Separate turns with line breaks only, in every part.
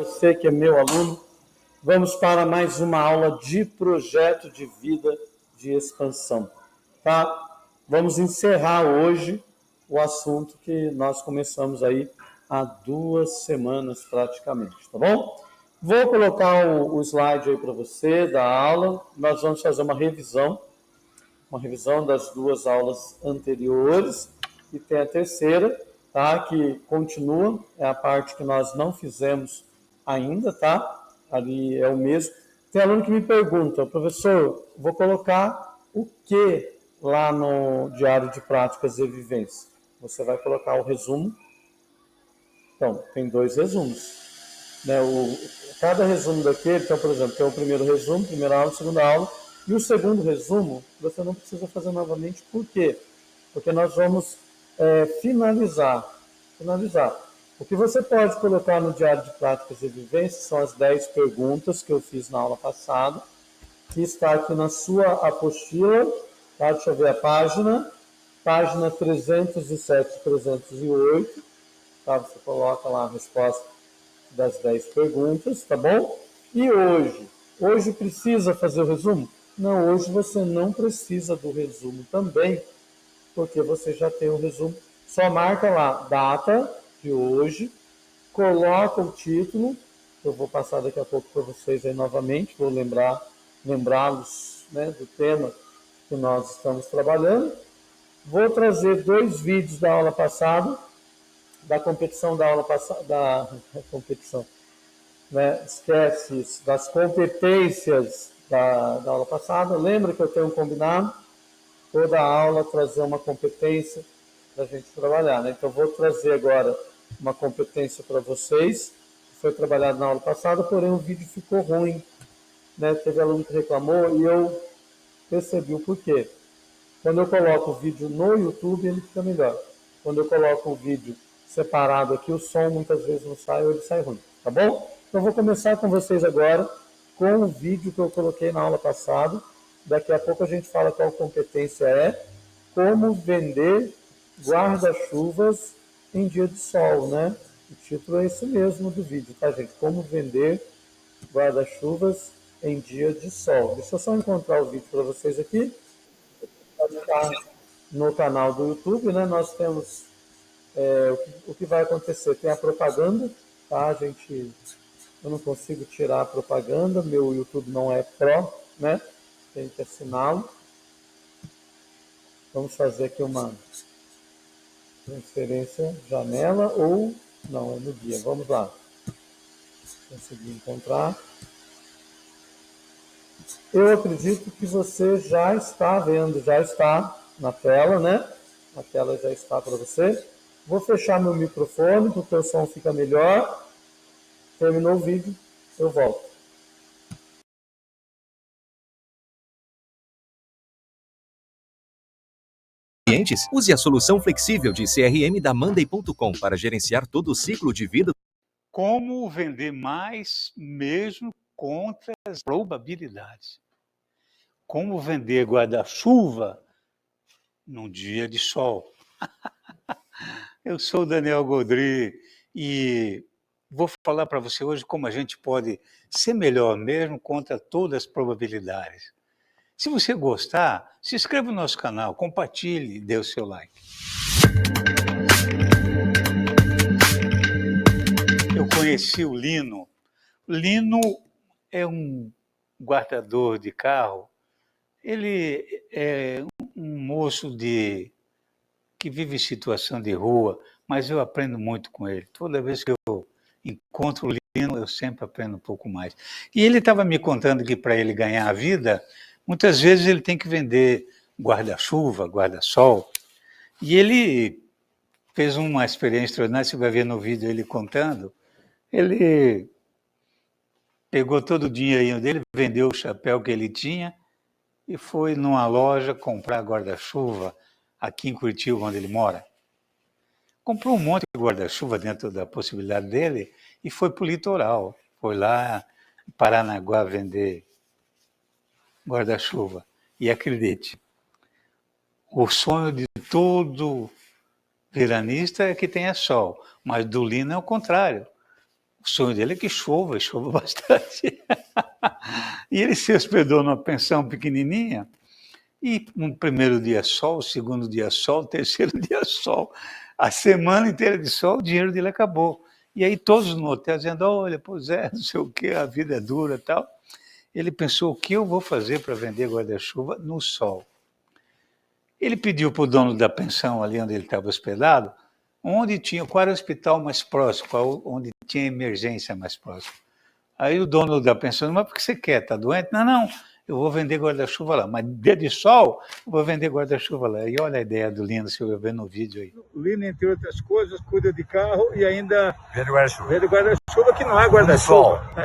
você que é meu aluno. Vamos para mais uma aula de projeto de vida de expansão, tá? Vamos encerrar hoje o assunto que nós começamos aí há 2 semanas praticamente, tá bom? Vou colocar o slide aí para você da aula. Nós vamos fazer uma revisão das 2 aulas anteriores e tem a terceira, tá? Que continua, é a parte que nós não fizemos ainda, tá? Ali é o mesmo. Tem aluno que me pergunta, professor, vou colocar o que lá no diário de práticas e vivência? Você vai colocar o resumo. Então, tem 2 resumos. Né? Cada resumo daquele, então, por exemplo, tem o primeiro resumo, primeira aula, segunda aula, e o segundo resumo, você não precisa fazer novamente. Por quê? Porque nós vamos finalizar. O que você pode colocar no diário de práticas e vivências são as 10 perguntas que eu fiz na aula passada, que está aqui na sua apostila, tá? Deixa eu ver a página 307, 308, tá? Você coloca lá a resposta das 10 perguntas, tá bom? E hoje precisa fazer o resumo? Não, hoje você não precisa do resumo também, porque você já tem o resumo. Só marca lá, data de hoje, coloca o título, eu vou passar daqui a pouco para vocês aí novamente, vou lembrá-los, né, do tema que nós estamos trabalhando. Vou trazer 2 vídeos da aula passada, da competição da aula passada, da competição, né? Esquece isso, das competências da aula passada. Lembra que eu tenho combinado toda a aula trazer uma competência para a gente trabalhar, né? Então, vou trazer agora uma competência para vocês, que foi trabalhada na aula passada, porém o vídeo ficou ruim, né? Teve aluno que reclamou e eu percebi o porquê. Quando eu coloco o vídeo no YouTube, ele fica melhor. Quando eu coloco o vídeo separado aqui, o som muitas vezes não sai ou ele sai ruim, tá bom? Então, vou começar com vocês agora com o vídeo que eu coloquei na aula passada. Daqui a pouco a gente fala qual competência é. Como vender guarda-chuvas em dia de sol, né? O título é esse mesmo do vídeo, tá, gente? Como vender guarda-chuvas em dia de sol. Deixa eu só encontrar o vídeo para vocês aqui. Está no canal do YouTube, né? Nós temos o que vai acontecer. Tem a propaganda, tá, gente? Eu não consigo tirar a propaganda, meu YouTube não é Pro, né? Tem que assiná-lo. Vamos fazer aqui uma transferência janela ou não, é no guia. Vamos lá. Consegui encontrar. Eu acredito que você já está vendo, já está na tela, né? A tela já está para você. Vou fechar meu microfone porque o som fica melhor. Terminou o vídeo, eu volto.
Clientes, use a solução flexível de CRM da Monday.com para gerenciar todo o ciclo de vida.
Como vender mais mesmo contra as probabilidades. Como vender guarda-chuva num dia de sol. Eu sou o Daniel Godry e vou falar para você hoje como a gente pode ser melhor mesmo contra todas as probabilidades. Se você gostar, se inscreva no nosso canal, compartilhe e dê o seu like. Eu conheci o Lino. Lino é um guardador de carro. Ele é um moço que vive em situação de rua, mas eu aprendo muito com ele. Toda vez que eu encontro o Lino, eu sempre aprendo um pouco mais. E ele estava me contando que para ele ganhar a vida, muitas vezes ele tem que vender guarda-chuva, guarda-sol. E ele fez uma experiência extraordinária, você vai ver no vídeo ele contando. Ele pegou todo o dinheirinho dele, vendeu o chapéu que ele tinha e foi numa loja comprar guarda-chuva aqui em Curitiba, onde ele mora. Comprou um monte de guarda-chuva dentro da possibilidade dele e foi para o litoral. Foi lá em Paranaguá vender guarda-chuva. E acredite, o sonho de todo veranista é que tenha sol, mas do Lino é o contrário. O sonho dele é que chova, e chova bastante. E ele se hospedou numa pensão pequenininha, e no primeiro dia sol, segundo dia sol, terceiro dia sol, a semana inteira de sol, o dinheiro dele acabou. E aí todos no hotel dizendo, olha, pois é, não sei o quê, a vida é dura e tal. Ele pensou, o que eu vou fazer para vender guarda-chuva no sol? Ele pediu para o dono da pensão, ali onde ele estava hospedado, qual era o hospital mais próximo, onde tinha emergência mais próximo. Aí o dono da pensão, mas por que você quer? Está doente? Não, não, eu vou vender guarda-chuva lá. Mas dia de sol, eu vou vender guarda-chuva lá. E olha a ideia do Lino, se eu ver no vídeo aí. O Lino, entre outras coisas, cuida de carro e ainda
Vende guarda-chuva.
vende guarda-chuva que não é guarda-chuva.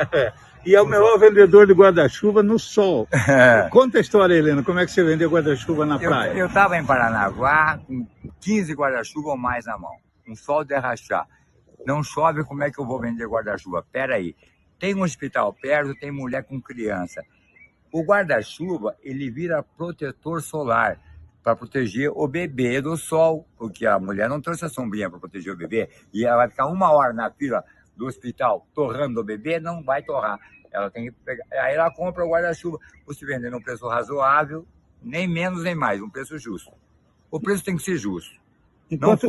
E é o maior vendedor de guarda-chuva no sol. Conta a história, Helena, como é que você vendeu guarda-chuva na praia?
Eu estava em Paranaguá com 15 guarda-chuva ou mais na mão. Um sol de rachar. Não chove, como é que eu vou vender guarda-chuva? Pera aí. Tem um hospital perto, tem mulher com criança. O guarda-chuva, ele vira protetor solar para proteger o bebê do sol, porque a mulher não trouxe a sombrinha para proteger o bebê e ela vai ficar 1 hora na fila do hospital torrando o bebê, não vai torrar. Ela tem que pegar. Aí ela compra o guarda-chuva, você vende num preço razoável, nem menos nem mais, um preço justo. O preço tem que ser justo.
Enquanto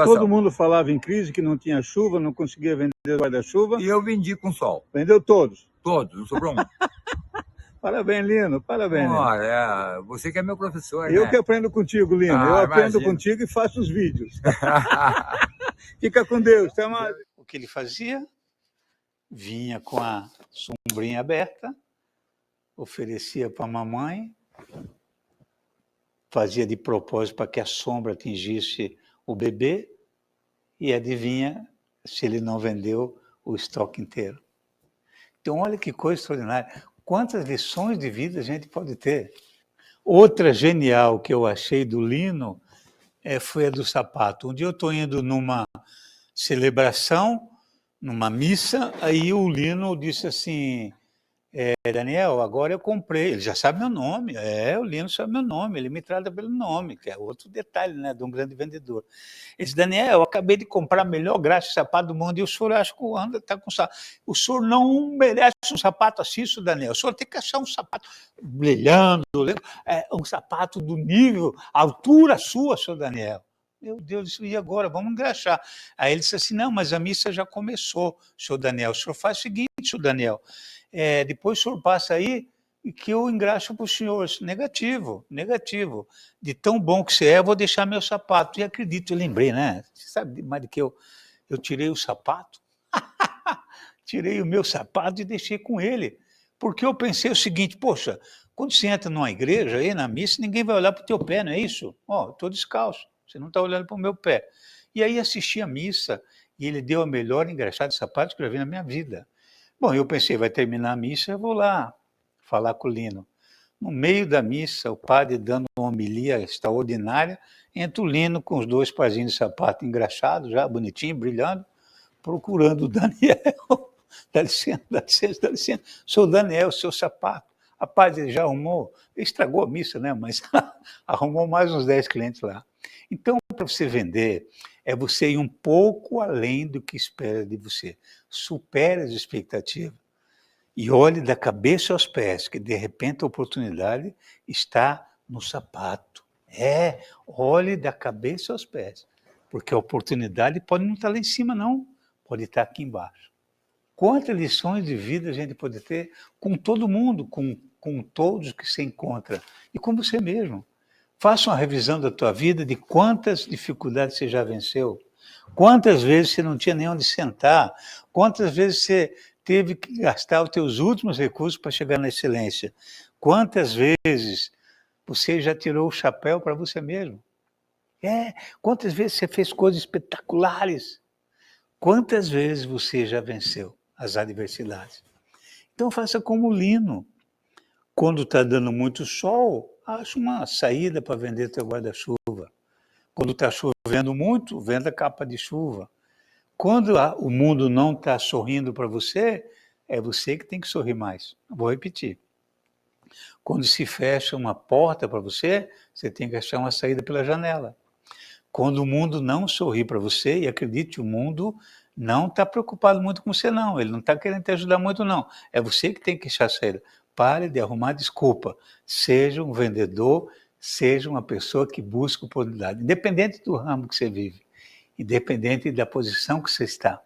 todo mundo falava em crise, que não tinha chuva, não conseguia vender guarda-chuva.
E eu vendi com sol.
Vendeu todos?
Todos, não sobrou um.
Parabéns, Lino, parabéns.
Olha, você que é meu professor,
Eu
né?
que aprendo contigo, Lino. Eu aprendo
imagino.
contigo e faço os vídeos. Fica com Deus, até mais. O que ele fazia? Vinha com a sombrinha aberta, oferecia para a mamãe, fazia de propósito para que a sombra atingisse o bebê e adivinha se ele não vendeu o estoque inteiro. Então, olha que coisa extraordinária. Quantas lições de vida a gente pode ter. Outra genial que eu achei do Lino foi a do sapato. Um dia eu estou indo numa celebração, numa missa, aí o Lino disse assim, Daniel, agora eu comprei, ele já sabe meu nome, o Lino sabe meu nome, ele me trata pelo nome, que é outro detalhe, né, de um grande vendedor. Ele disse, Daniel, eu acabei de comprar a melhor graxa de sapato do mundo e o senhor acha que está com sapato. O senhor não merece um sapato assim, isso, Daniel, o senhor tem que achar um sapato brilhando, um sapato do nível, altura sua, senhor Daniel. Meu Deus, e agora? Vamos engraxar. Aí ele disse assim, não, mas a missa já começou, senhor Daniel, o senhor faz o seguinte, senhor Daniel, depois o senhor passa aí e que eu engraxo para o senhor. Negativo, negativo. De tão bom que você eu vou deixar meu sapato. E acredito, eu lembrei, né? Você sabe mais do que eu tirei o sapato? Tirei o meu sapato e deixei com ele. Porque eu pensei o seguinte, poxa, quando você entra numa igreja, aí na missa, ninguém vai olhar para o teu pé, não é isso? Ó, estou descalço, você não está olhando para o meu pé. E aí assisti a missa e ele deu a melhor engraxada de sapato que eu já vi na minha vida. Bom, eu pensei, vai terminar a missa, eu vou lá falar com o Lino. No meio da missa, o padre dando uma homilia extraordinária, entra o Lino com os 2 parzinhos de sapato engraxados, já bonitinho, brilhando, procurando o Daniel. Dá licença, dá licença, dá licença. Sou o Daniel, seu sapato. Rapaz, ele já arrumou, ele estragou a missa, né? Mas arrumou mais uns 10 clientes lá. Então, para você vender, é você ir um pouco além do que espera de você. Supere as expectativas e olhe da cabeça aos pés, que de repente a oportunidade está no sapato. Olhe da cabeça aos pés, porque a oportunidade pode não estar lá em cima, não, pode estar aqui embaixo. Quantas lições de vida a gente pode ter com todo mundo, com todos que se encontra, e com você mesmo. Faça uma revisão da tua vida de quantas dificuldades você já venceu, quantas vezes você não tinha nem onde sentar, quantas vezes você teve que gastar os teus últimos recursos para chegar na excelência, quantas vezes você já tirou o chapéu para você mesmo. Quantas vezes você fez coisas espetaculares, quantas vezes você já venceu as adversidades. Então faça como o Lino. Quando está dando muito sol, acha uma saída para vender teu guarda-chuva. Quando está chovendo muito, venda capa de chuva. Quando o mundo não está sorrindo para você, é você que tem que sorrir mais. Vou repetir. Quando se fecha uma porta para você, você tem que achar uma saída pela janela. Quando o mundo não sorri para você, e acredite, o mundo não está preocupado muito com você, não. Ele não está querendo te ajudar muito, não. É você que tem que encher a saída. Pare de arrumar desculpa. Seja um vendedor, seja uma pessoa que busca oportunidade, independente do ramo que você vive, independente da posição que você está.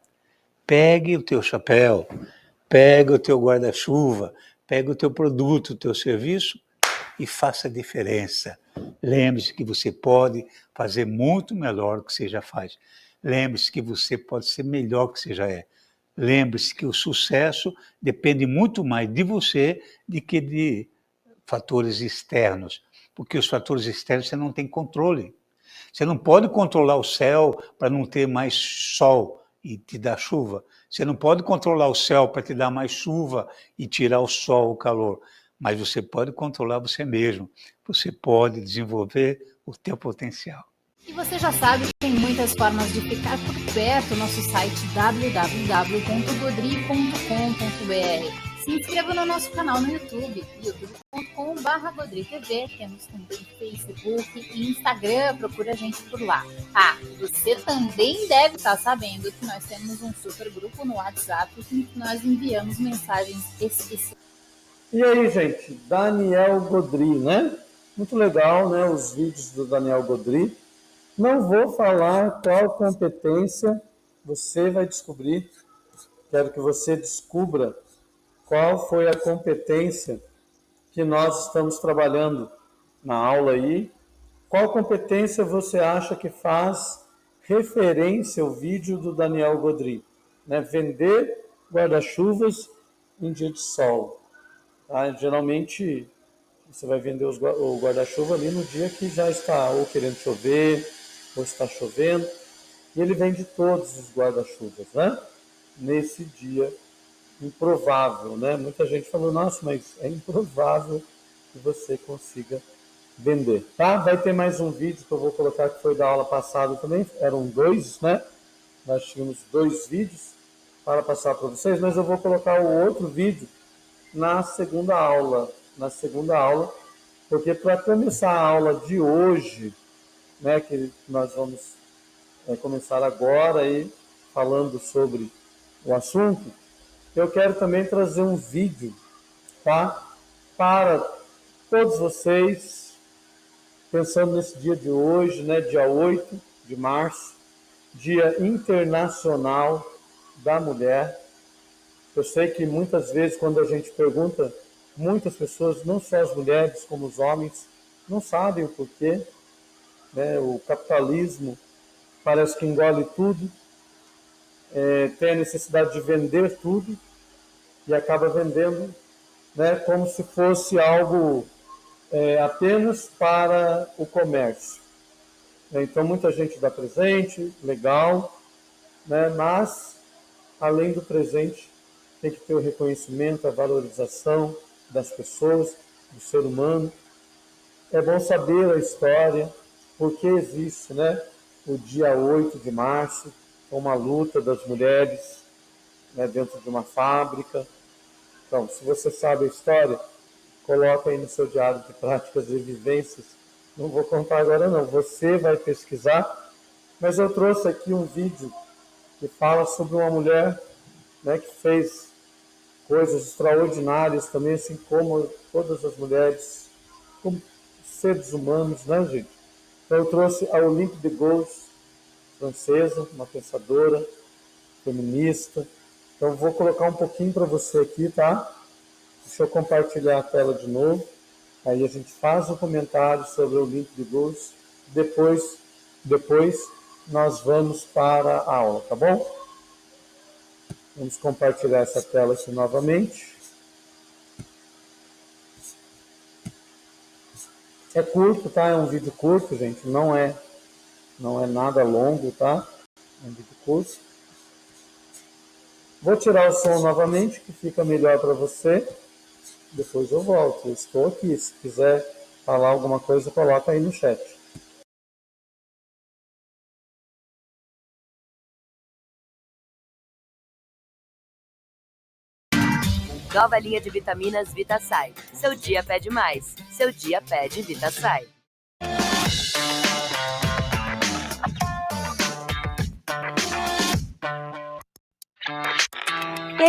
Pegue o teu chapéu, pegue o teu guarda-chuva, pegue o teu produto, o teu serviço e faça a diferença. Lembre-se que você pode fazer muito melhor do que você já faz. Lembre-se que você pode ser melhor do que você já é. Lembre-se que o sucesso depende muito mais de você do que de fatores externos, porque os fatores externos você não tem controle. Você não pode controlar o céu para não ter mais sol e te dar chuva. Você não pode controlar o céu para te dar mais chuva e tirar o sol, o calor. Mas você pode controlar você mesmo. Você pode desenvolver o teu potencial.
E você já sabe que tem muitas formas de ficar por perto. Nosso site www.godri.com.br. Se inscreva no nosso canal no YouTube, youtube.com/GodriTV. Temos também Facebook e Instagram, procura a gente por lá. Ah, você também deve estar sabendo que nós temos um super grupo no WhatsApp em que nós enviamos mensagens especiais.
E aí, gente, Daniel Godri, né? Muito legal, né? Os vídeos do Daniel Godri. Não vou falar qual competência, você vai descobrir. Quero que você descubra qual foi a competência que nós estamos trabalhando na aula aí. Qual competência você acha que faz referência ao vídeo do Daniel Godri? Né? Vender guarda-chuvas em dia de sol. Tá? Geralmente, você vai vender o guarda-chuva ali no dia que já está ou querendo chover, ou está chovendo. E ele vende todos os guarda-chuvas, né? Nesse dia improvável, né? Muita gente falou, nossa, mas é improvável que você consiga vender, tá? Vai ter mais um vídeo que eu vou colocar que foi da aula passada também, eram 2, né? Nós tínhamos 2 vídeos para passar para vocês, mas eu vou colocar o outro vídeo na segunda aula, porque para começar a aula de hoje, né, que nós vamos começar agora aí falando sobre o assunto, eu quero também trazer um vídeo, tá? Para todos vocês, pensando nesse dia de hoje, né? Dia 8 de março, Dia Internacional da Mulher. Eu sei que muitas vezes, quando a gente pergunta, muitas pessoas, não só as mulheres, como os homens, não sabem o porquê, né? O capitalismo parece que engole tudo, tem a necessidade de vender tudo, e acaba vendendo, né, como se fosse algo apenas para o comércio. Então, muita gente dá presente, legal, né, mas, além do presente, tem que ter o reconhecimento, a valorização das pessoas, do ser humano. É bom saber a história, porque existe, né, o dia 8 de março, uma luta das mulheres, né, dentro de uma fábrica. Então, se você sabe a história, coloca aí no seu diário de práticas e vivências. Não vou contar agora não, você vai pesquisar. Mas eu trouxe aqui um vídeo que fala sobre uma mulher, né, que fez coisas extraordinárias também, assim como todas as mulheres, como seres humanos, né, gente? Então eu trouxe a Olympe de Gouges, francesa, uma pensadora, feminista. Então, vou colocar um pouquinho para você aqui, tá? Deixa eu compartilhar a tela de novo. Aí a gente faz um comentário sobre o Olympe de Gouges. Depois nós vamos para a aula, tá bom? Vamos compartilhar essa tela aqui novamente. É curto, tá? É um vídeo curto, gente. Não é nada longo, tá? É um vídeo curto. Vou tirar o som novamente, que fica melhor para você. Depois eu volto. Eu estou aqui. Se quiser falar alguma coisa, coloca aí no chat.
Nova linha de vitaminas VitaSai. Seu dia pede mais. Seu dia pede VitaSai.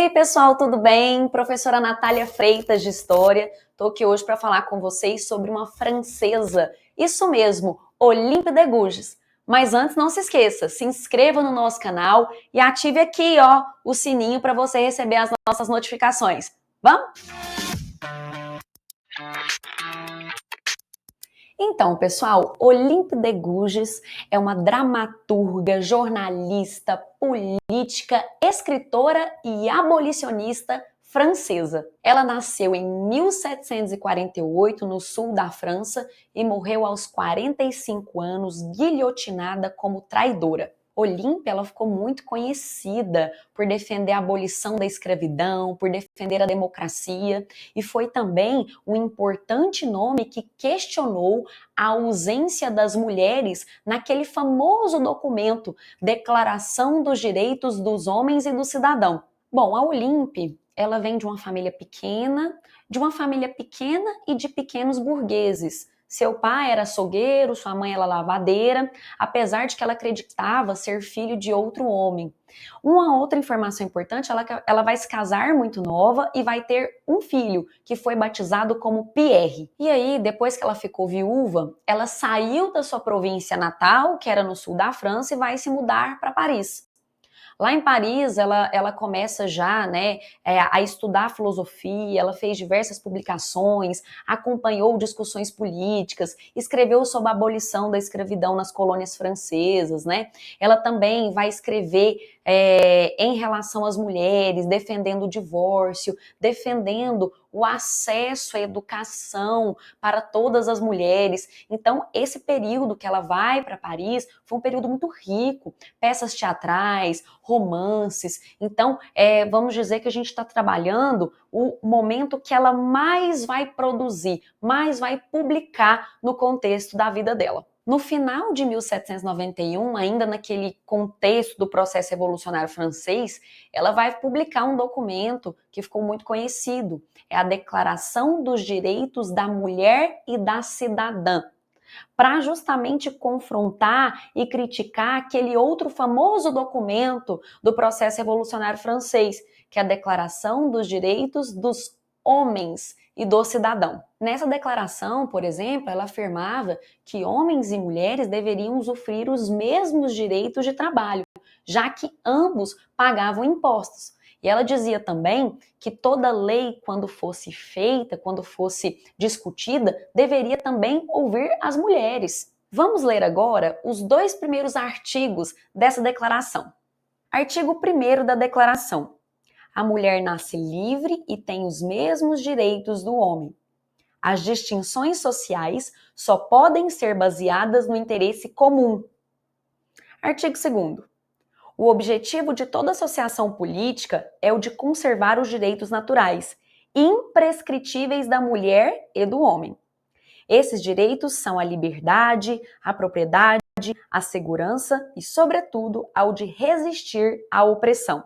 aí, pessoal, tudo bem? Professora Natália Freitas, de História. Estou aqui hoje para falar com vocês sobre uma francesa. Isso mesmo, Olympe de Gouges. Mas antes, não se esqueça, se inscreva no nosso canal e ative aqui, ó, o sininho para você receber as nossas notificações. Vamos? Então, pessoal, Olympe de Gouges é uma dramaturga, jornalista, política, escritora e abolicionista francesa. Ela nasceu em 1748 no sul da França e morreu aos 45 anos, guilhotinada como traidora. Olympe, ela ficou muito conhecida por defender a abolição da escravidão, por defender a democracia, e foi também um importante nome que questionou a ausência das mulheres naquele famoso documento, Declaração dos Direitos dos Homens e do Cidadão. Bom, a Olympe, ela vem de uma família pequena e de pequenos burgueses. Seu pai era açougueiro, sua mãe era lavadeira, apesar de que ela acreditava ser filho de outro homem. Uma outra informação importante, ela vai se casar muito nova e vai ter um filho, que foi batizado como Pierre. E aí, depois que ela ficou viúva, ela saiu da sua província natal, que era no sul da França, e vai se mudar para Paris. Lá em Paris, ela começa já, a estudar filosofia, ela fez diversas publicações, acompanhou discussões políticas, escreveu sobre a abolição da escravidão nas colônias francesas, né? Ela também vai escrever em relação às mulheres, defendendo o divórcio, defendendo o acesso à educação para todas as mulheres. Então, esse período que ela vai para Paris foi um período muito rico, peças teatrais, romances. Então, vamos dizer que a gente está trabalhando o momento que ela mais vai produzir, mais vai publicar no contexto da vida dela. No final de 1791, ainda naquele contexto do processo revolucionário francês, ela vai publicar um documento que ficou muito conhecido. É a Declaração dos Direitos da Mulher e da Cidadã, para justamente confrontar e criticar aquele outro famoso documento do processo revolucionário francês, que é a Declaração dos Direitos dos Homens e do Cidadão. Nessa declaração, por exemplo, ela afirmava que homens e mulheres deveriam usufruir os mesmos direitos de trabalho, já que ambos pagavam impostos. E ela dizia também que toda lei, quando fosse feita, quando fosse discutida, deveria também ouvir as mulheres. Vamos ler agora os 2 primeiros artigos dessa declaração. Artigo 1º da declaração. A mulher nasce livre e tem os mesmos direitos do homem. As distinções sociais só podem ser baseadas no interesse comum. Artigo 2º. O objetivo de toda associação política é o de conservar os direitos naturais, imprescritíveis da mulher e do homem. Esses direitos são a liberdade, a propriedade, a segurança e, sobretudo, ao de resistir à opressão.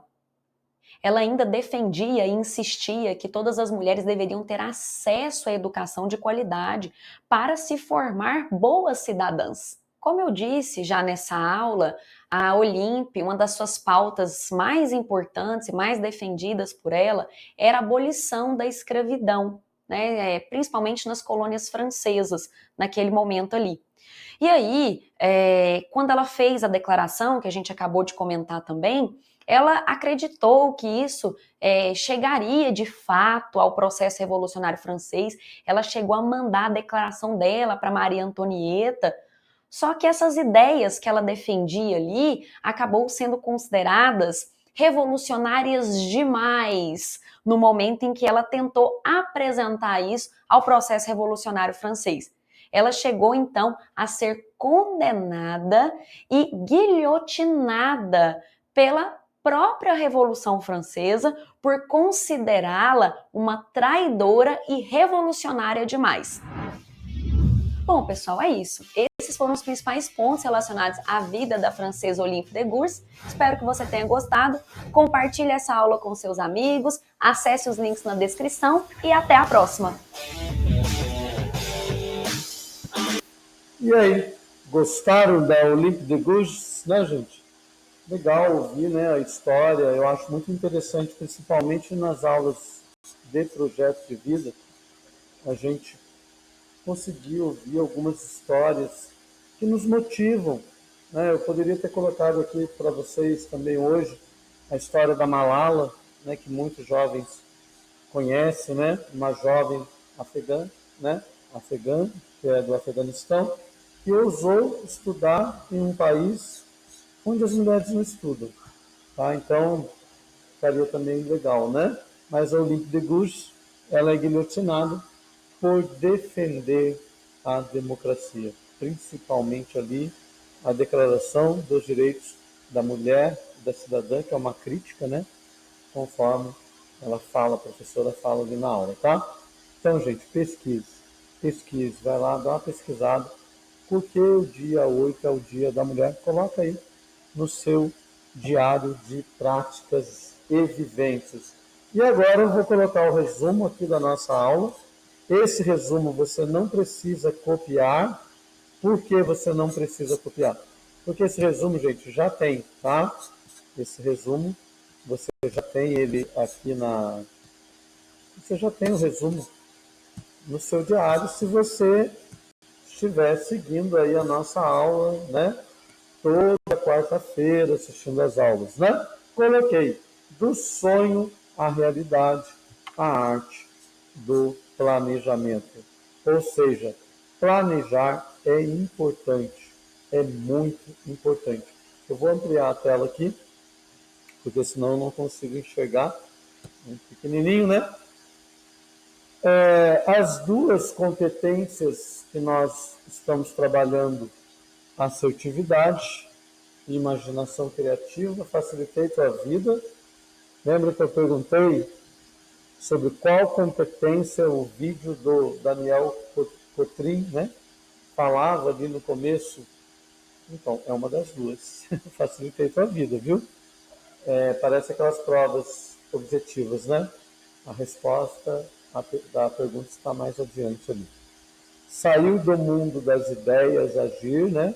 Ela ainda defendia e insistia que todas as mulheres deveriam ter acesso à educação de qualidade para se formar boas cidadãs. Como eu disse já nessa aula, a Olympe, uma das suas pautas mais importantes e mais defendidas por ela era a abolição da escravidão, né? Principalmente nas colônias francesas, naquele momento ali. E aí, quando ela fez a declaração, que a gente acabou de comentar também, ela acreditou que isso chegaria de fato ao processo revolucionário francês. Ela chegou a mandar a declaração dela para Maria Antonieta. Só que essas ideias que ela defendia ali acabou sendo consideradas revolucionárias demais no momento em que ela tentou apresentar isso ao processo revolucionário francês. Ela chegou então a ser condenada e guilhotinada pela própria Revolução Francesa por considerá-la uma traidora e revolucionária demais. Bom, pessoal, é isso. Esses foram os principais pontos relacionados à vida da francesa Olympe de Gouges. Espero que você tenha gostado. Compartilhe essa aula com seus amigos, acesse os links na descrição e até a próxima.
E aí, gostaram da Olympe de Gouges, né, gente? legal ouvir, né, a história. Eu acho muito interessante, principalmente nas aulas de projeto de vida, a gente conseguir ouvir algumas histórias que nos motivam, né? Eu poderia ter colocado aqui para vocês também hoje a história da Malala, né, que muitos jovens conhecem, né? Uma jovem afegã, né? Afegã, que é do Afeganistão, que ousou estudar em um país onde as mulheres não estudam, tá? Então, ficaria também legal, né? Mas a Olympe de Gouges, ela é guilhotinada por defender a democracia, principalmente ali a Declaração dos Direitos da Mulher e da Cidadã, que é uma crítica, né? Conforme ela fala, a professora fala ali na aula, tá? Então, gente, pesquise, vai lá, dá uma pesquisada, porque o dia 8 é o Dia da Mulher, coloca aí no seu diário de práticas e vivências. E agora eu vou colocar o resumo aqui da nossa aula. Esse resumo você não precisa copiar. Por que você não precisa copiar? Porque esse resumo, gente, já tem, tá? Esse resumo, você já tem ele aqui na... Você já tem o resumo no seu diário, se você estiver seguindo aí a nossa aula, né? Toda quarta-feira assistindo as aulas, né? Coloquei do sonho à realidade, a arte do planejamento. Ou seja, planejar é importante, é muito importante. Eu vou ampliar a tela aqui, porque senão eu não consigo enxergar. Muito pequenininho, né? As duas competências que nós estamos trabalhando, assertividade e imaginação criativa, facilitei tua vida. Lembra que eu perguntei sobre qual competência o vídeo do Daniel Cotrim, né, falava ali no começo? Então, é uma das duas. Facilitei tua vida, viu? Parece aquelas provas objetivas, né? A resposta da pergunta está mais adiante ali. Saiu do mundo das ideias, agir, né?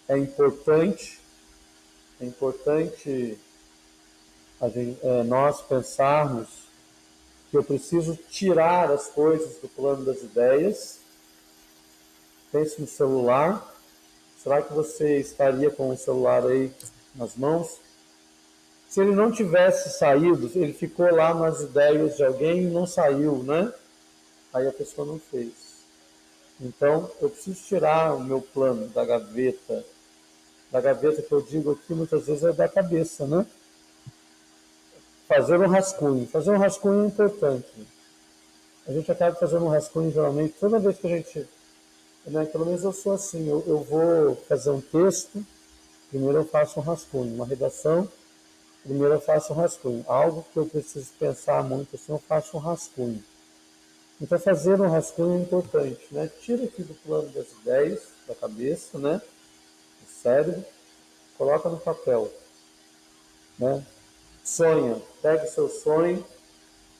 É importante nós pensarmos que eu preciso tirar as coisas do plano das ideias. Pense no celular. Será que você estaria com o celular aí nas mãos? Se ele não tivesse saído, ele ficou lá nas ideias de alguém e não saiu, né? Aí a pessoa não fez. Então, eu preciso tirar o meu plano da gaveta. Da gaveta que eu digo aqui, muitas vezes é da cabeça, né? Fazer um rascunho. Fazer um rascunho é importante. A gente acaba fazendo um rascunho, geralmente, toda vez que a gente... Né, pelo menos eu sou assim, eu vou fazer um texto, primeiro eu faço um rascunho. Uma redação, primeiro eu faço um rascunho. Algo que eu preciso pensar muito, assim, eu faço um rascunho. Então, fazer um rascunho é importante, né? Tira aqui do plano das ideias, da cabeça, né? Do cérebro, coloca no papel, né? Sonha, pega o seu sonho,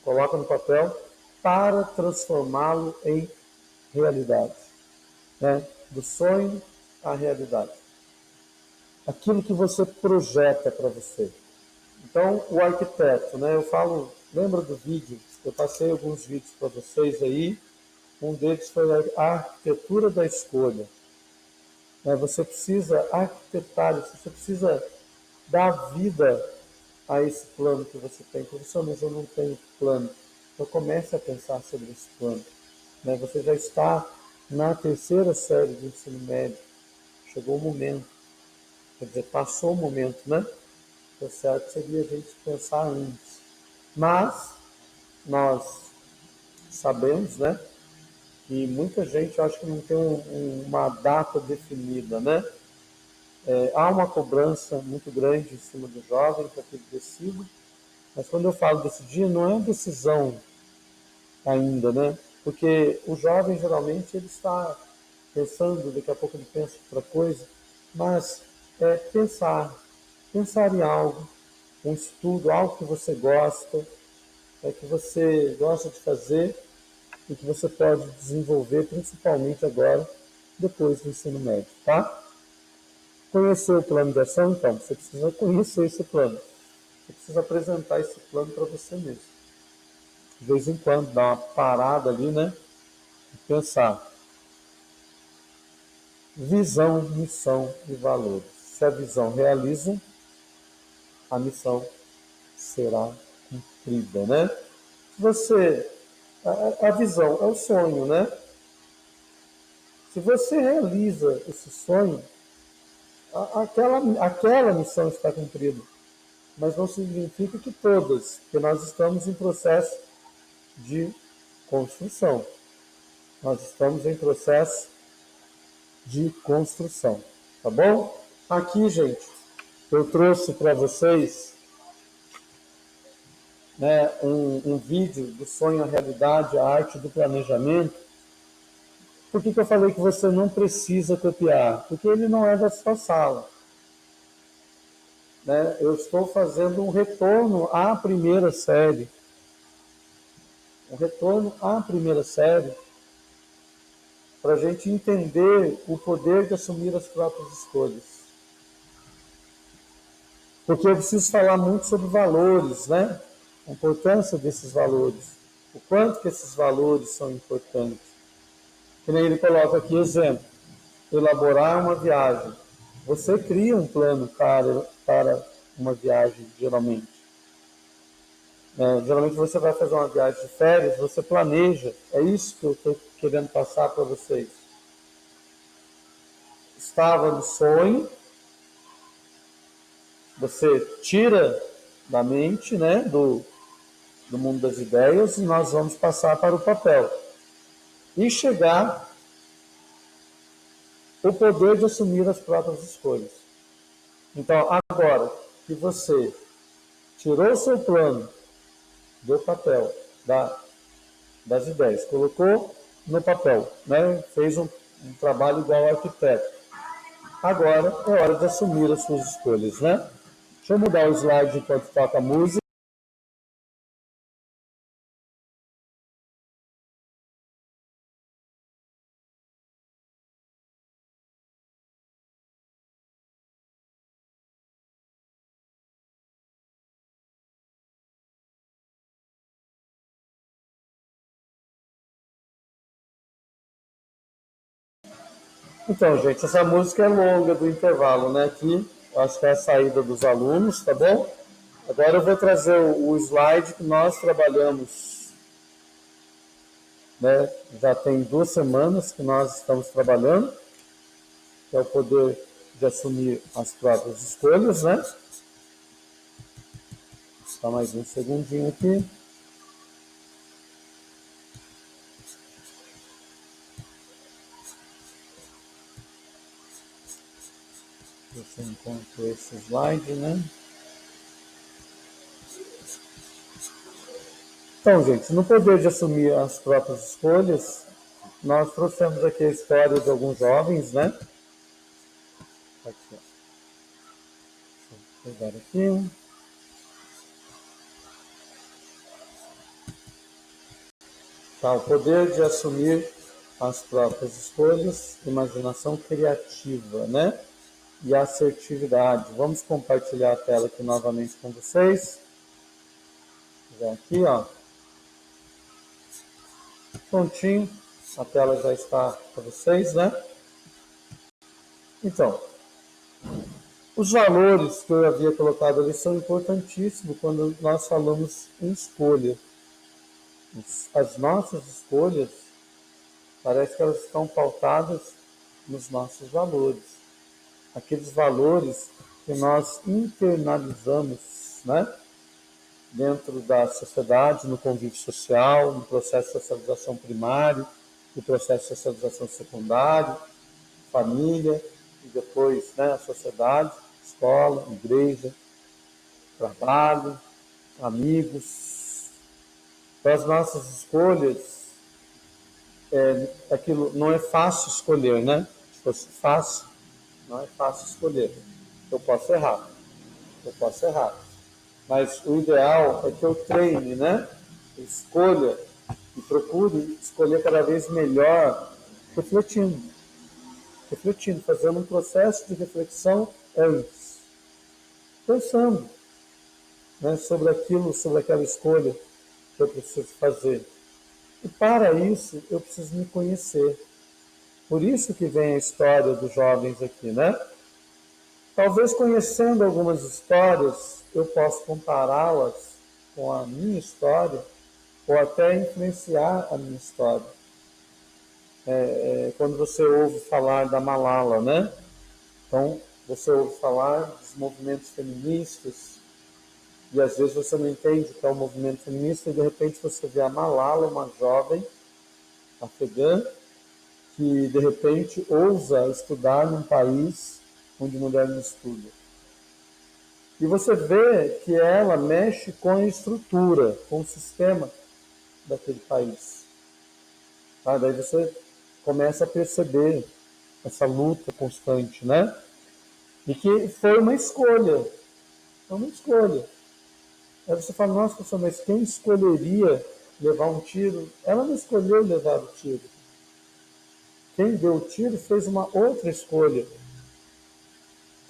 coloca no papel para transformá-lo em realidade, né? Do sonho à realidade. Aquilo que você projeta para você. Então, o arquiteto, né? Eu falo, lembra do vídeo? Eu passei alguns vídeos para vocês aí. Um deles foi a arquitetura da escolha. Você precisa arquitetar, você precisa dar vida a esse plano que você tem. Professor, mas eu não tenho plano. Então comece a pensar sobre esse plano. Você já está na terceira série do ensino médio. Chegou o momento. Quer dizer, passou o momento, né? O certo seria a gente pensar antes. Mas nós sabemos, né, que muita gente acha que não tem uma data definida, né? Há uma cobrança muito grande em cima do jovem para que ele decida, mas quando eu falo decidir, não é decisão ainda, né? Porque o jovem, geralmente, ele está pensando, daqui a pouco ele pensa outra coisa, mas pensar em algo, um estudo, algo que você gosta, de fazer e que você pode desenvolver, principalmente agora, depois do ensino médio, tá? Conhecer o plano de ação, então, você precisa conhecer esse plano. Você precisa apresentar esse plano para você mesmo. De vez em quando, dar uma parada ali, né? E pensar. Visão, missão e valores. Se a visão realiza, a missão será cumprida, né? Você, a visão é o sonho, né? Se você realiza esse sonho, aquela missão está cumprida. Mas não significa que todas, porque nós estamos em processo de construção. Nós estamos em processo de construção, tá bom? Aqui, gente, eu trouxe para vocês, né, um vídeo do sonho à realidade, a arte do planejamento. Por que eu falei que você não precisa copiar? Porque ele não é da sua sala. Né? Eu estou fazendo um retorno à primeira série. Um retorno à primeira série para a gente entender o poder de assumir as próprias escolhas. Porque eu preciso falar muito sobre valores, né? A importância desses valores. O quanto que esses valores são importantes. Que nem ele coloca aqui exemplo. Elaborar uma viagem. Você cria um plano para uma viagem, geralmente. Geralmente você vai fazer uma viagem de férias, você planeja. É isso que eu estou querendo passar para vocês. Estava no sonho, você tira da mente, né, do mundo das ideias, e nós vamos passar para o papel. E chegar o poder de assumir as próprias escolhas. Então, agora que você tirou o seu plano do papel, das ideias, colocou no papel, né? Fez um trabalho igual ao arquiteto. Agora é hora de assumir as suas escolhas, né? Deixa eu mudar o slide enquanto toca a música. Então, gente, essa música é longa do intervalo, né? Aqui, eu acho que é a saída dos alunos, tá bom? Agora eu vou trazer o slide que nós trabalhamos, né? Já tem 2 semanas que nós estamos trabalhando, que é o poder de assumir as próprias escolhas, né? Só mais um segundinho aqui. Você encontra esse slide, né? Então, gente, no poder de assumir as próprias escolhas, nós trouxemos aqui a história de alguns jovens, né? Aqui, ó. Deixa eu pegar aqui. Tá, o poder de assumir as próprias escolhas, imaginação criativa, né? E assertividade. Vamos compartilhar a tela aqui novamente com vocês. Já aqui, ó. Prontinho. A tela já está para vocês, né? Então, os valores que eu havia colocado ali são importantíssimos quando nós falamos em escolha. As nossas escolhas, parece que elas estão pautadas nos nossos valores. Aqueles valores que nós internalizamos, né? Dentro da sociedade, no convívio social, no processo de socialização primário, no processo de socialização secundário, família, e depois, né, a sociedade, escola, igreja, trabalho, amigos. Então, as nossas escolhas, aquilo não é fácil escolher, né? Se fosse fácil, não é fácil escolher. Eu posso errar. Mas o ideal é que eu treine, né? Escolha e procure escolher cada vez melhor, refletindo refletindo, fazendo um processo de reflexão antes, pensando, né, sobre aquilo, sobre aquela escolha que eu preciso fazer. E para isso, eu preciso me conhecer. Por isso que vem a história dos jovens aqui, né? Talvez conhecendo algumas histórias, eu possa compará-las com a minha história ou até influenciar a minha história. Quando você ouve falar da Malala, né? Então, você ouve falar dos movimentos feministas e às vezes você não entende o que é o movimento feminista e de repente você vê a Malala, uma jovem afegã, que de repente ousa estudar num país onde mulher não estuda. E você vê que ela mexe com a estrutura, com o sistema daquele país. Tá? Daí você começa a perceber essa luta constante, né? E que foi uma escolha. Foi uma escolha. Aí você fala, nossa, professor, mas quem escolheria levar um tiro? Ela não escolheu levar o tiro. Quem deu o tiro fez uma outra escolha,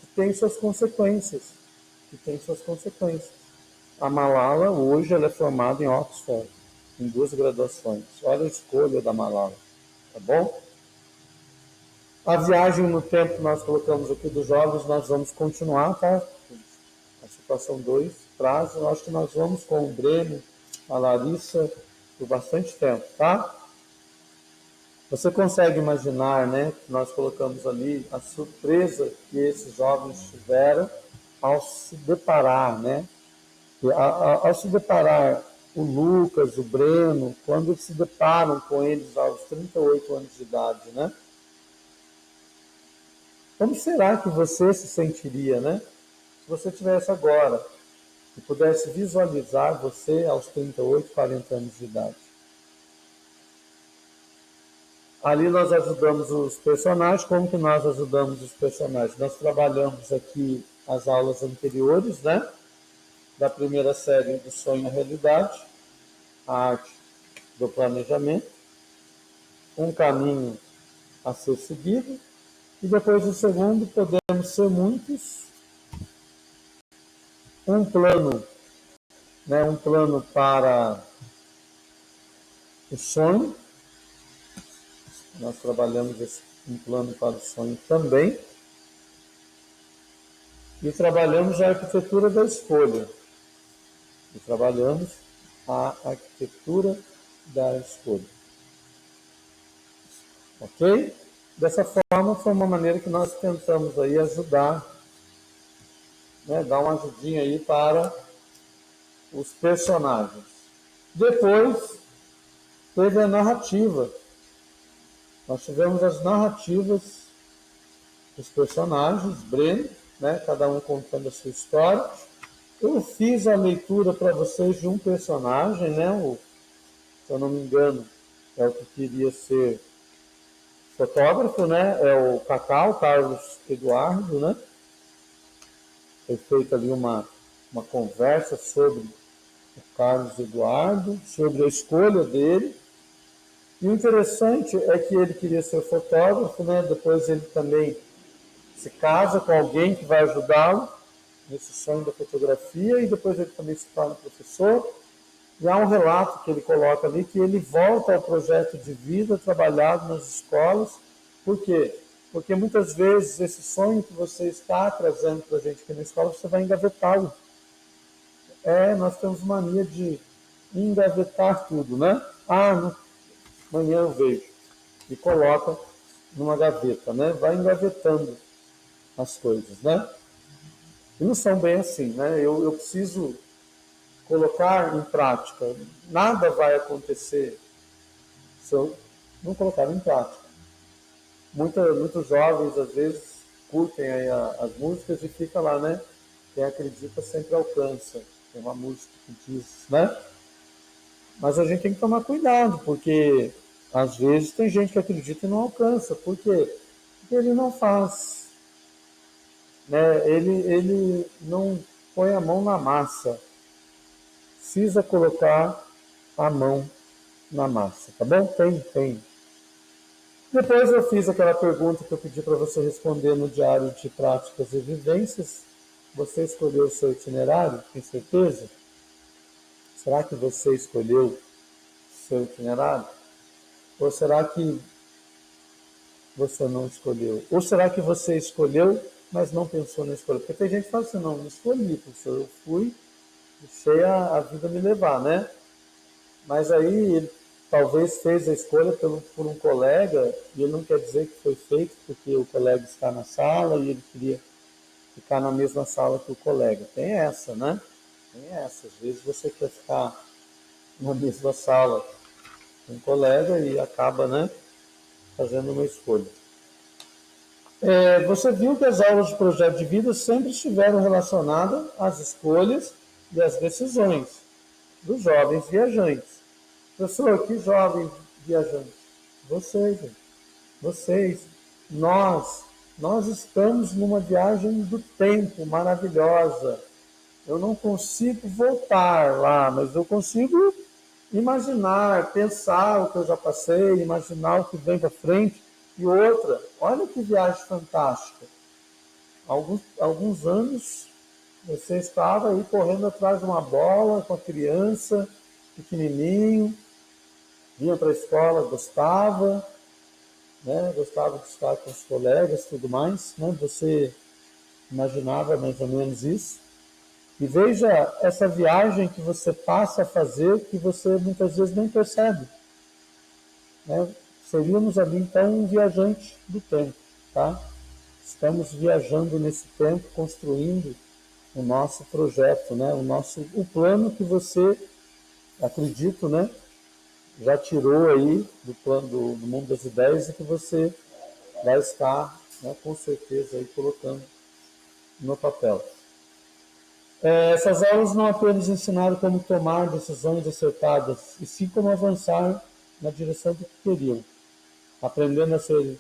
que tem suas consequências. A Malala, hoje, ela é formada em Oxford, em 2 graduações. Olha a escolha da Malala, tá bom? A viagem no tempo que nós colocamos aqui dos jovens, nós vamos continuar, tá? A situação 2 traz, eu acho que nós vamos com o Breno, a Larissa, por bastante tempo, tá? Você consegue imaginar, né, que nós colocamos ali a surpresa que esses jovens tiveram ao se deparar, né? Ao se deparar o Lucas, o Breno, quando eles se deparam com eles aos 38 anos de idade, né? Como será que você se sentiria, né? Se você tivesse agora e pudesse visualizar você aos 38, 40 anos de idade. Ali nós ajudamos os personagens. Como que nós ajudamos os personagens? Nós trabalhamos aqui as aulas anteriores, né? Da primeira série do Sonho à Realidade, a arte do planejamento, um caminho a ser seguido, e depois do segundo, podemos ser muitos, um plano, né? Um plano para o sonho. Nós trabalhamos um plano para o sonho também. E trabalhamos a arquitetura da escolha. Ok? Dessa forma, foi uma maneira que nós tentamos aí ajudar, né? Dar uma ajudinha aí para os personagens. Depois, teve a narrativa. Nós tivemos as narrativas dos personagens, Breno, né? Cada um contando a sua história. Eu fiz a leitura para vocês de um personagem, né? Se eu não me engano, é o que queria ser fotógrafo, né? É o Cacau, Carlos Eduardo, né? Foi feita ali uma conversa sobre o Carlos Eduardo, sobre a escolha dele. E o interessante é que ele queria ser fotógrafo, né? Depois ele também se casa com alguém que vai ajudá-lo nesse sonho da fotografia, e depois ele também se torna professor. E há um relato que ele coloca ali que ele volta ao projeto de vida trabalhado nas escolas. Por quê? Porque muitas vezes esse sonho que você está trazendo para a gente aqui na escola, você vai engavetá-lo. Nós temos mania de engavetar tudo, né? Amanhã eu vejo. E coloca numa gaveta, né? Vai engavetando as coisas, né? E não são bem assim, né? Eu preciso colocar em prática. Nada vai acontecer se eu não colocar em prática. Muitos jovens, às vezes, curtem aí as músicas e fica lá, né? Quem acredita sempre alcança. Tem uma música que diz, né? Mas a gente tem que tomar cuidado, porque às vezes tem gente que acredita e não alcança. Por quê? Porque ele não faz. Né? Ele não põe a mão na massa. Precisa colocar a mão na massa, tá bom? Tem Depois eu fiz aquela pergunta que eu pedi para você responder no diário de práticas e vivências. Você escolheu o seu itinerário, tem certeza? Será que você escolheu o seu itinerário? Ou será que você não escolheu? Ou será que você escolheu, mas não pensou na escolha? Porque tem gente que fala assim, não escolhi, professor, eu fui, deixei a vida me levar, né? Mas aí ele talvez fez a escolha por um colega, e ele não quer dizer que foi feito porque o colega está na sala e ele queria ficar na mesma sala que o colega. Tem essa, né? Tem essa. Às vezes você quer ficar na mesma sala com um colega e acaba, né, fazendo uma escolha. Você viu que as aulas de projeto de vida sempre estiveram relacionadas às escolhas e às decisões dos jovens viajantes. Professor, que jovem viajante? Vocês, gente. Vocês. Nós estamos numa viagem do tempo maravilhosa. Eu não consigo voltar lá, mas eu consigo imaginar, pensar o que eu já passei, imaginar o que vem para frente. E outra, olha que viagem fantástica. Alguns anos você estava aí correndo atrás de uma bola com a criança, pequenininho, vinha para a escola, gostava, né? Gostava de estar com os colegas, tudo mais, né? Você imaginava mais ou menos isso. E veja essa viagem que você passa a fazer que você muitas vezes nem percebe, né? Seríamos ali então um viajante do tempo, tá? Estamos viajando nesse tempo, construindo o nosso projeto, né? O plano que você, acredito, né? Já tirou aí do plano do mundo das ideias e que você vai estar, né, com certeza aí colocando no papel. Essas aulas não apenas ensinaram como tomar decisões acertadas, e sim como avançar na direção do que queriam, aprendendo a ser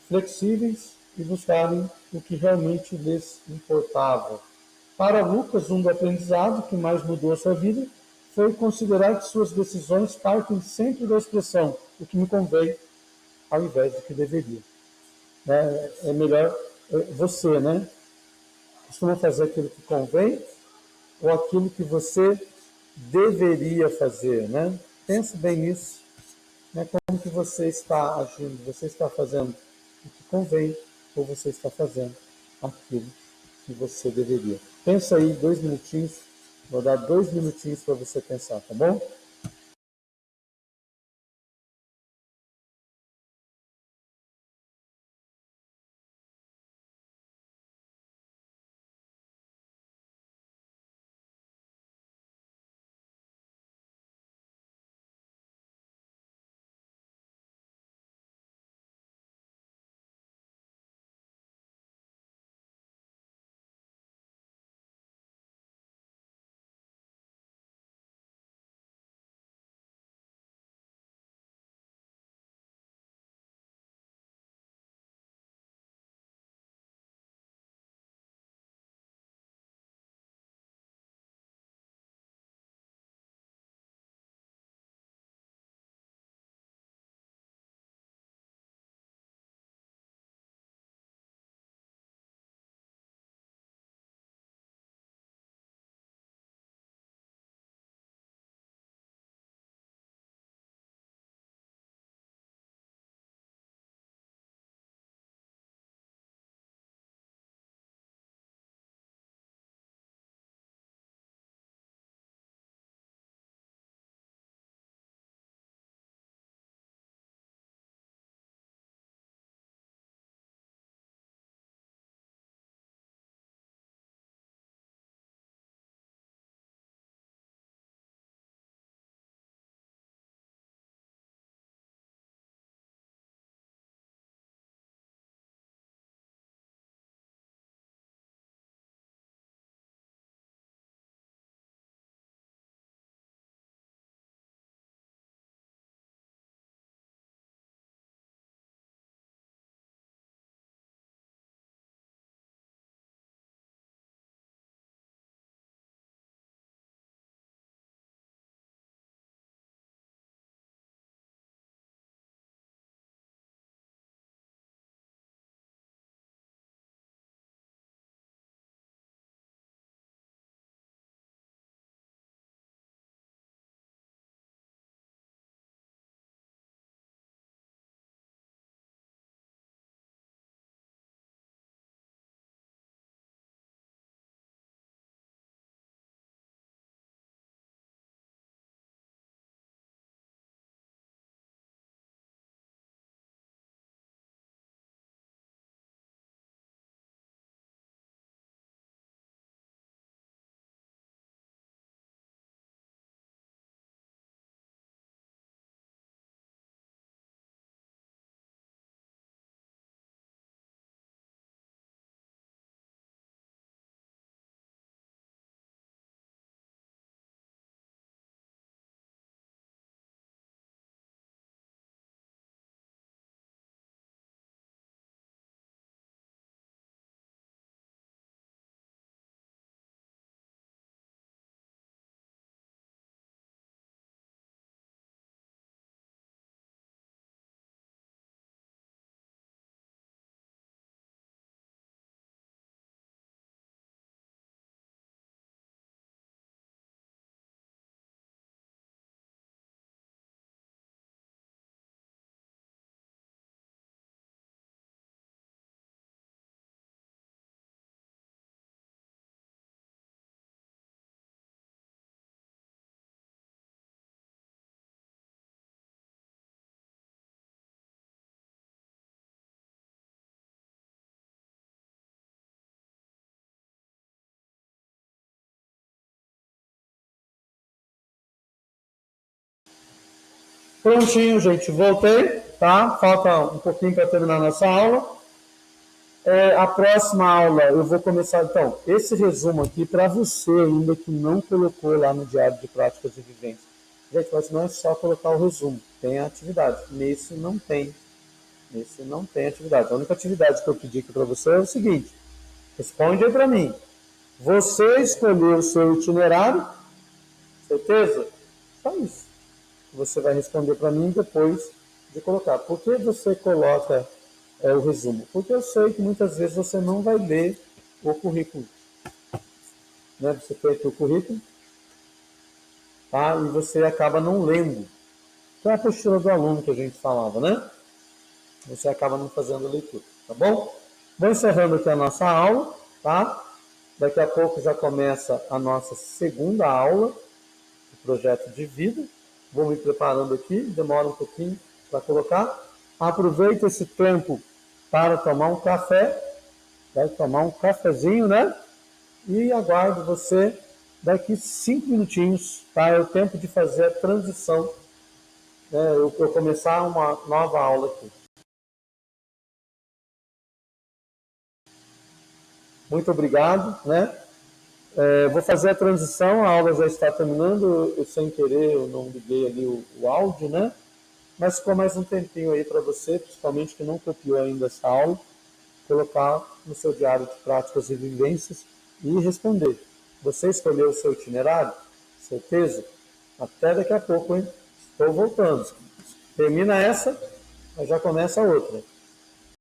flexíveis e buscarem o que realmente lhes importava. Para Lucas, um do aprendizado que mais mudou a sua vida foi considerar que suas decisões partem sempre da expressão o que me convém, ao invés do que deveria. É melhor você, né? Costuma fazer aquilo que convém ou aquilo que você deveria fazer, né? Pense bem nisso, né? Como que você está agindo? Você está fazendo o que convém ou você está fazendo aquilo que você deveria? Pensa aí 2 minutinhos, vou dar 2 minutinhos para você pensar, tá bom? Prontinho, gente, voltei, tá? Falta um pouquinho para terminar a nossa aula. A próxima aula eu vou começar, então, esse resumo aqui para você ainda que não colocou lá no Diário de Práticas e Vivências. Gente, mas não é só colocar o resumo, tem a atividade. Nesse não tem atividade. A única atividade que eu pedi aqui para você é o seguinte, responde aí para mim. Você escolheu o seu itinerário? Certeza? Só isso. Você vai responder para mim depois de colocar. Por que você coloca o resumo? Porque eu sei que muitas vezes você não vai ler o currículo. Né? Você tem aqui o currículo, tá? E você acaba não lendo. Que é a postura do aluno que a gente falava, né? Você acaba não fazendo a leitura, tá bom? Vou encerrando aqui a nossa aula, tá? Daqui a pouco já começa a nossa segunda aula do projeto de vida. Vou me preparando aqui, demora um pouquinho para colocar. Aproveita esse tempo para tomar um café, vai tomar um cafezinho, né? E aguardo você daqui 5 minutinhos, tá? É o tempo de fazer a transição, né? Eu começar uma nova aula aqui. Muito obrigado, né? Vou fazer a transição, a aula já está terminando, eu sem querer eu não liguei ali o áudio, né? Mas ficou mais um tempinho aí para você, principalmente que não copiou ainda essa aula, colocar no seu diário de práticas e vivências e responder. Você escolheu o seu itinerário? Certeza? Até daqui a pouco, hein? Estou voltando. Termina essa, mas já começa a outra.